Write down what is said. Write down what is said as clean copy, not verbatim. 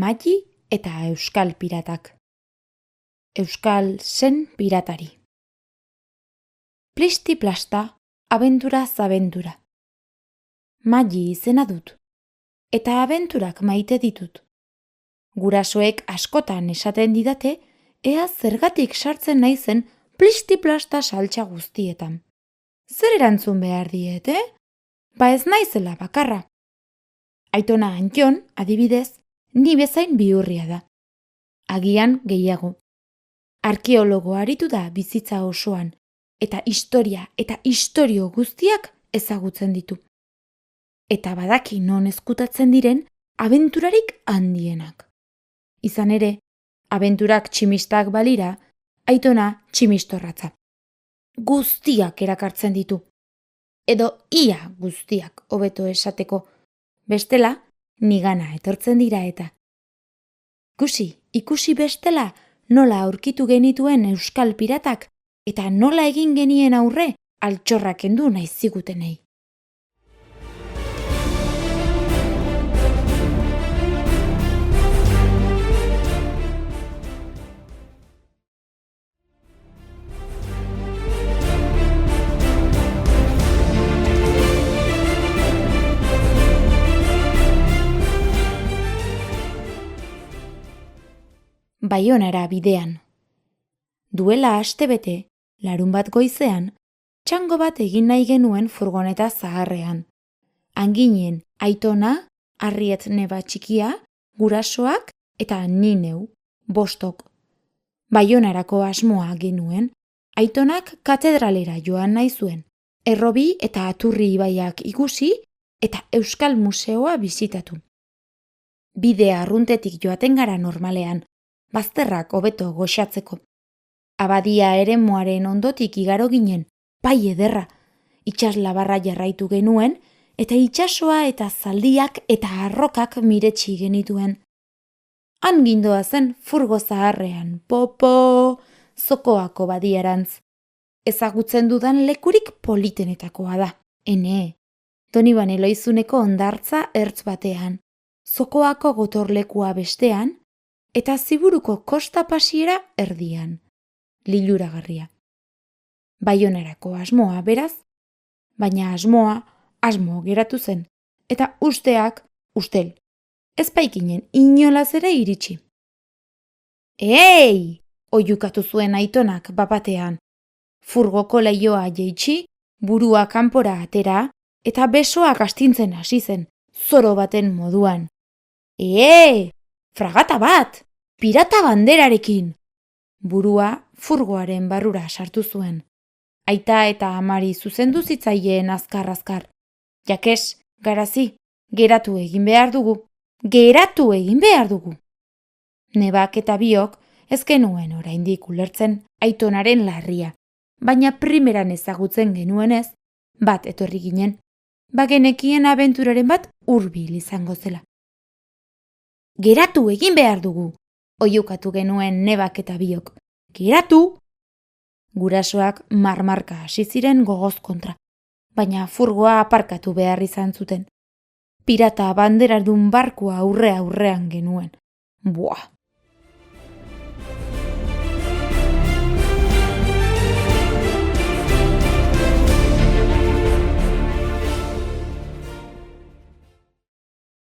Maggi eta euskal piratak. Euskal zen piratari. Plisti-plasta, abentura zabentura. Maggi izena dut, eta abenturak maite ditut. Gurasoek askotan esaten didate, ea zergatik sartzen naizen plisti-plasta saltsa guztietan. Zer erantzun behar diet, Ba ez naizela bakarra. Aitona Antton, adibidez, ni bezain bihurria da. Agian gehiago. Arkeologo aritu da bizitza osoan, eta historia eta istorio guztiak ezagutzen ditu. Eta badaki non ezkutatzen diren abenturarik handienak. Izan ere, abenturak tximistak balira, Aitona tximistorratza. Guztiak erakartzen ditu. Edo ia guztiak hobeto esateko. Bestela, nigana etortzen dira eta. Ikusi bestela nola aurkitu genituen euskal piratak eta nola egin genien aurre altxorra kendu nahi zigutenei. Baionara bidean. Duela astebete, larunbat goizean, txango bat egin nahi genuen furgoneta zaharrean. Hanginen Aitona, Harriet neba txikia, gurasoak eta ni neu, 5. Baionarako asmoa genuen, Aitonak katedralera joan nahi zuen, Errobi eta Aturri ibaiak ikusi eta Euskal Museoa bisitatu. Bidea arruntetik joaten gara normalean, bazterrak hobeto goxatzeko. Abadia eremuaren ondotik igaro ginen, bai ederra, itsaslabarra jarraitu genuen, eta itsasoa eta zaldiak eta arrokak miretsi genituen. Han gindoa zen furgo zaharrean, popo, zokoako badiarantz. Ezagutzen dudan lekurik politenetakoa da, Donibane Loizuneko hondartza ertz batean, zokoako gotorlekua bestean, eta Ziburuko kosta pasiera erdian. Liluragarria. Baionarako asmoa beraz, baina asmo geratu zen, eta usteak, ustel, ez baikinen inolaz ere iritsi. Ei! Oiukatu zuen Aitonak bapatean. Furgoko leioa jeitsi, burua kanpora atera, eta besoak astintzen hasi zen, zoro baten moduan. Fragata bat! Pirata banderarekin! Burua furgoaren barrura sartu zuen. Aita eta amari zuzendu zitzaien azkar-azkar. Jakes, garazi, geratu egin behar dugu. Nebak eta biok ez genuen oraindik ulertzen Aitonaren larria, baina primeran ezagutzen genuenez, bat etorri ginen, bagenekien abenturaren bat hurbil izango zela. Geratu egin behar dugu, oiukatu genuen nebak eta biok. Geratu! Gurasoak marmarka hasi ziren gogoz kontra, baina furgoa aparkatu behar izan zuten. Pirata banderadun barkua aurrean genuen. Buah!